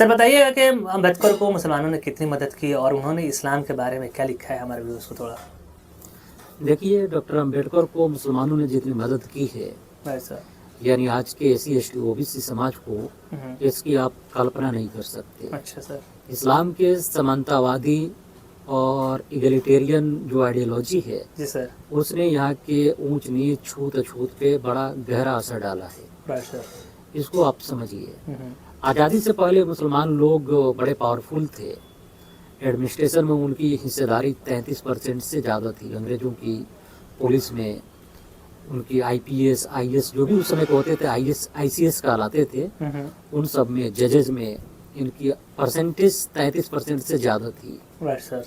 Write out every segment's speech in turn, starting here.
Sir बताइएगा कि अम्बेडकर को मुसलमानों ने कितनी मदद की और उन्होंने इस्लाम के बारे में क्या लिखा है हमारे व्यूअर्स को थोड़ा। देखिए, डॉक्टर अंबेडकर को मुसलमानों ने जितनी मदद की है, वैसा। यानी आज के एससी एसटी ओबीसी समाज को, इसकी आप कल्पना नहीं कर सकते। अच्छा सर। इस्लाम के समानतावादी और इगलिटेरियन जो आइडियोलॉजी है, जी सर। उसने यहाँ के ऊंच नीच छूत अछूत पे बड़ा गहरा असर डाला है। Right sir. इसको आप समझिए। आज़ादी से पहले मुसलमान लोग बड़े पावरफुल थे। एडमिनिस्ट्रेशन में उनकी हिस्सेदारी 33% से ज़्यादा थी। अंग्रेजों की पुलिस में उनकी आईपीएस आईएएस जो भी उस समय को होते थे, आईएएस आईसीएस कहलाते थे, उन सब में जजेज में इनकी परसेंटेज 33% से ज़्यादा थी। Right sir.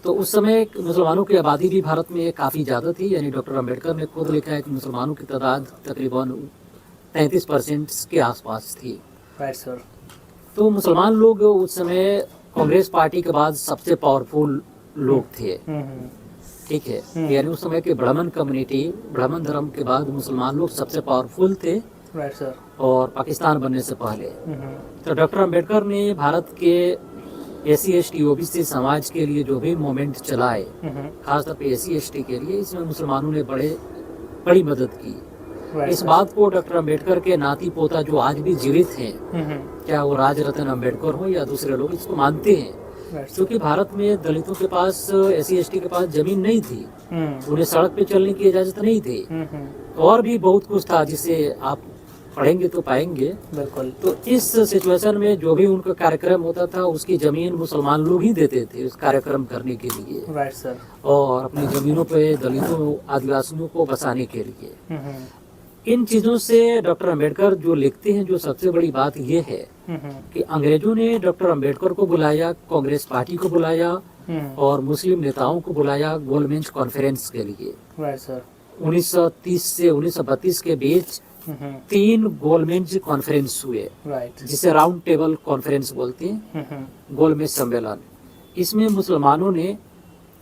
तो उस समय मुसलमानों की आबादी भी भारत में काफ़ी ज़्यादा थी। यानी डॉक्टर अंबेडकर ने खुद लिखा है कि मुसलमानों की तादाद तकरीबन 33% के आसपास थी। Right sir. तो मुसलमान लोग उस समय कांग्रेस पार्टी के बाद सबसे पावरफुल लोग थे। ठीक है, यानी उस समय के ब्राह्मण कम्युनिटी, ब्राह्मण धर्म के बाद मुसलमान लोग सबसे पावरफुल थे। Right sir. और पाकिस्तान बनने से पहले तो डॉक्टर अंबेडकर ने भारत के एससी एसटी ओबीसी समाज के लिए जो भी मूवमेंट चलाए, खासतौर पे एससी एसटी के लिए, इसमें मुसलमानों ने बड़ी मदद की। इस बात को डॉक्टर अंबेडकर के नाती पोता जो आज भी जीवित हैं, क्या वो राजरत्न अंबेडकर हो या दूसरे लोग, इसको मानते हैं। क्योंकि भारत में दलितों के पास, एससी एसटी के पास जमीन नहीं थी, उन्हें सड़क पे चलने की इजाजत नहीं थी, और भी बहुत कुछ था जिसे आप पढ़ेंगे तो पाएंगे। बिल्कुल। तो इस सिचुएशन में जो भी उनका कार्यक्रम होता था, उसकी जमीन मुसलमान लोग ही देते थे उस कार्यक्रम करने के लिए। Right sir. और अपनी जमीनों पे दलितों आदिवासियों को बसाने के लिए। इन चीजों से डॉक्टर अंबेडकर जो लिखते हैं, जो सबसे बड़ी बात ये है कि अंग्रेजों ने डॉक्टर अंबेडकर को बुलाया, कांग्रेस पार्टी को बुलाया और मुस्लिम नेताओं को बुलाया गोलमेज कॉन्फ्रेंस के लिए। Right sir. 1930 से 1932 के बीच 3 गोलमेज कॉन्फ्रेंस हुए, जिसे राउंड टेबल कॉन्फ्रेंस बोलते हैं, गोलमेज सम्मेलन। इसमें मुसलमानों ने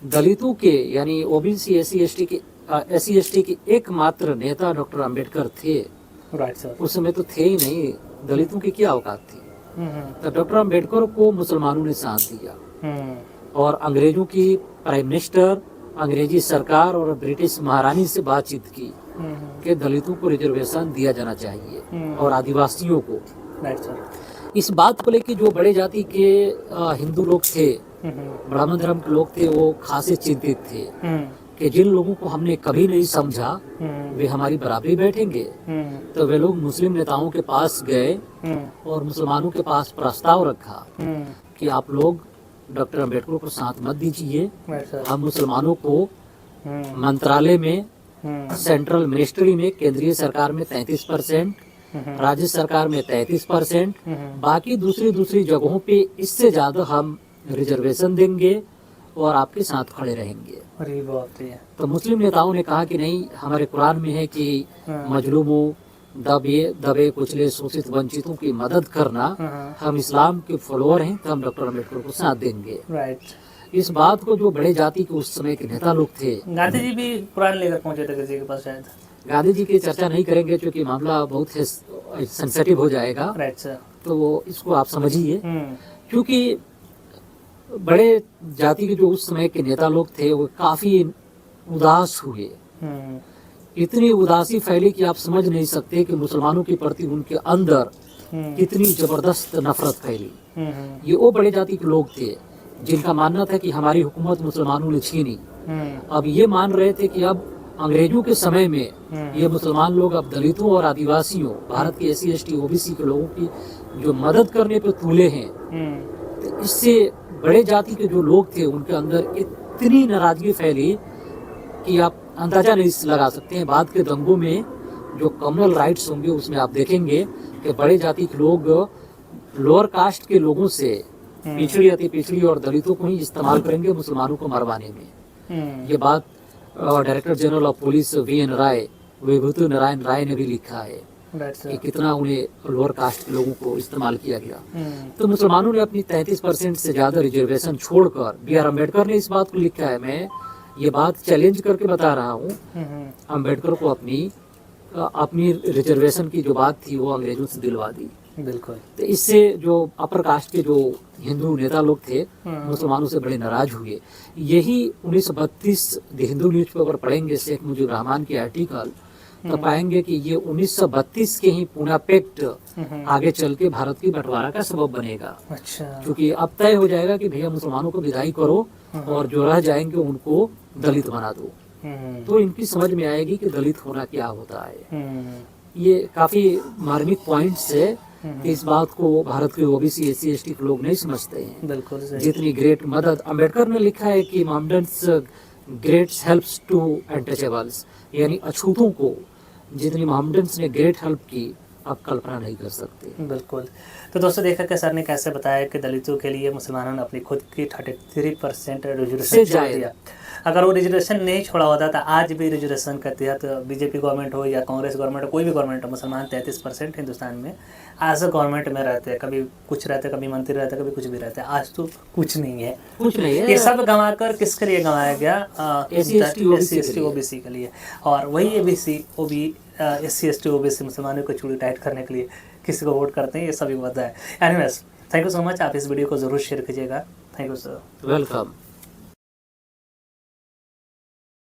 दलितों के, यानी ओबीसी एससी एसटी के एकमात्र नेता डॉक्टर अंबेडकर थे। Right sir. उस समय तो थे ही नहीं, दलितों की क्या औकात थी। तो डॉक्टर अंबेडकर को मुसलमानों ने साथ दिया और अंग्रेजों की प्राइम मिनिस्टर, अंग्रेजी सरकार और ब्रिटिश महारानी से बातचीत की कि दलितों को रिजर्वेशन दिया जाना चाहिए और आदिवासियों को। Right sir. इस बात को लेकर जो बड़े जाति के हिंदू लोग थे, ब्राह्मण धर्म के लोग थे, वो खासे चिंतित थे कि जिन लोगों को हमने कभी नहीं समझा वे हमारी बराबरी बैठेंगे। तो वे लोग मुस्लिम नेताओं के पास गए और मुसलमानों के पास प्रस्ताव रखा कि आप लोग डॉक्टर अंबेडकर को साथ मत दीजिए, हम मुसलमानों को मंत्रालय में, सेंट्रल मिनिस्ट्री में, केंद्रीय सरकार में 33%, राज्य सरकार में 33%, बाकी दूसरी जगहों पे इससे ज्यादा हम रिजर्वेशन देंगे और आपके साथ खड़े रहेंगे। अरे बाप रे। तो मुस्लिम नेताओं ने कहा कि नहीं, हमारे कुरान में है कि मजलूमों, दबे कुचले शोषित वंचितों की मदद करना, हम इस्लाम के फॉलोअर हैं, तो हम डॉक्टर अंबेडकर को साथ देंगे। राइट। इस बात को जो बड़े जाति के उस समय के नेता लोग थे, गांधी जी भी कुरान लेकर पहुंचे थे किसी के पास शायद। गांधी जी की चर्चा नहीं करेंगे क्योंकि मामला बहुत सेंसिटिव हो जाएगा। Right sir. तो इसको आप समझिए, क्योंकि बड़े जाति के जो उस समय के नेता लोग थे वो काफी उदास हुए। इतनी उदासी फैली कि आप समझ नहीं सकते कि मुसलमानों के प्रति उनके अंदर कितनी जबरदस्त नफरत फैली। ये वो बड़े जाति के लोग थे जिनका मानना था कि हमारी हुकूमत मुसलमानों ने छीनी। अब ये मान रहे थे कि अब अंग्रेजों के समय में ये मुसलमान लोग अब दलितों और आदिवासियों, भारत के एससी एसटी ओबीसी के लोगों की जो मदद करने पे तुले हैं, तो इससे बड़े जाति के जो लोग थे उनके अंदर इतनी नाराजगी फैली कि आप अंदाजा नहीं लगा सकते हैं। बाद के दंगों में जो कम्युनल राइट्स होंगे उसमें आप देखेंगे कि बड़े जाति के लोग लोअर कास्ट के लोगों से पिछड़ी, अति पिछड़ी और दलितों को ही इस्तेमाल करेंगे मुसलमानों को मरवाने में। ये बात director general of police VN Rai, Vibhuti Narayan Rai ने भी लिखा है कि कितना उन्हें लोअर कास्ट के लोगों को इस्तेमाल किया गया। तो मुसलमानों ने अपनी 33% से ज्यादा रिजर्वेशन छोड़कर, बी आर अम्बेडकर ने इस बात को लिखा है, मैं ये बात चैलेंज करके बता रहा हूँ, अम्बेडकर को अपनी रिजर्वेशन की जो बात थी वो अंग्रेजों से दिलवा दी। बिल्कुल। तो इससे जो अपर कास्ट के जो हिंदू नेता लोग थे मुसलमानों से बड़े नाराज हुए। यही 1932 द हिंदू न्यूज़पेपर पढ़ेंगे शेख मुजीब रहमान की आर्टिकल, तो पाएंगे कि ये 1932 के ही पूना पैक्ट आगे चल के भारत की बंटवारा का सबब बनेगा। अच्छा। क्योंकि अब तय हो जाएगा कि भैया मुसलमानों को विदाई करो और जो रह जाएंगे उनको दलित बना दो। तो इनकी समझ में आएगी कि दलित होना क्या होता है। ये काफी मार्मिक पॉइंट्स है कि इस बात को भारत के ओबीसी एससी एसटी के लोग नहीं समझते हैं। बिल्कुल सही। जितनी ग्रेट मदद अम्बेडकर ने लिखा है कि Mohammedans great helps to untouchables, यानी अछूतों को जितनी मोहम्मडन्स ने ग्रेट हेल्प की आप कल्पना नहीं कर सकते। बिल्कुल। तो दोस्तों देखा कि सर ने कैसे बताया कि दलितों के लिए मुसलमानों ने अपनी खुद की 33% रिजर्वेशन छोड़ दिया। अगर वो रिजर्वेशन नहीं छोड़ा होता तो आज भी रिजर्वेशन के तहत बीजेपी गवर्नमेंट हो या कांग्रेस गवर्नमेंट हो, कोई भी गवर्नमेंट हो, मुसलमान 33% हिंदुस्तान में आज गवर्नमेंट में रहते हैं। कभी कुछ रहते, कभी मंत्री रहते, कभी कुछ भी रहते हैं। आज तो कुछ नहीं है, कुछ नहीं है। ये सब गंवा कर किसके लिए गंवाया गया? एससी एसटी ओबीसी के लिए। और वही एससी एसटी ओबीसी मुसलमानों को चूड़ी टाइट करने के लिए किसी को वोट करते हैं, ये सभी पता है। Anyways, thank you so much. आप इस वीडियो को जरूर शेयर कीजिएगा। Thank you sir. वेलकम।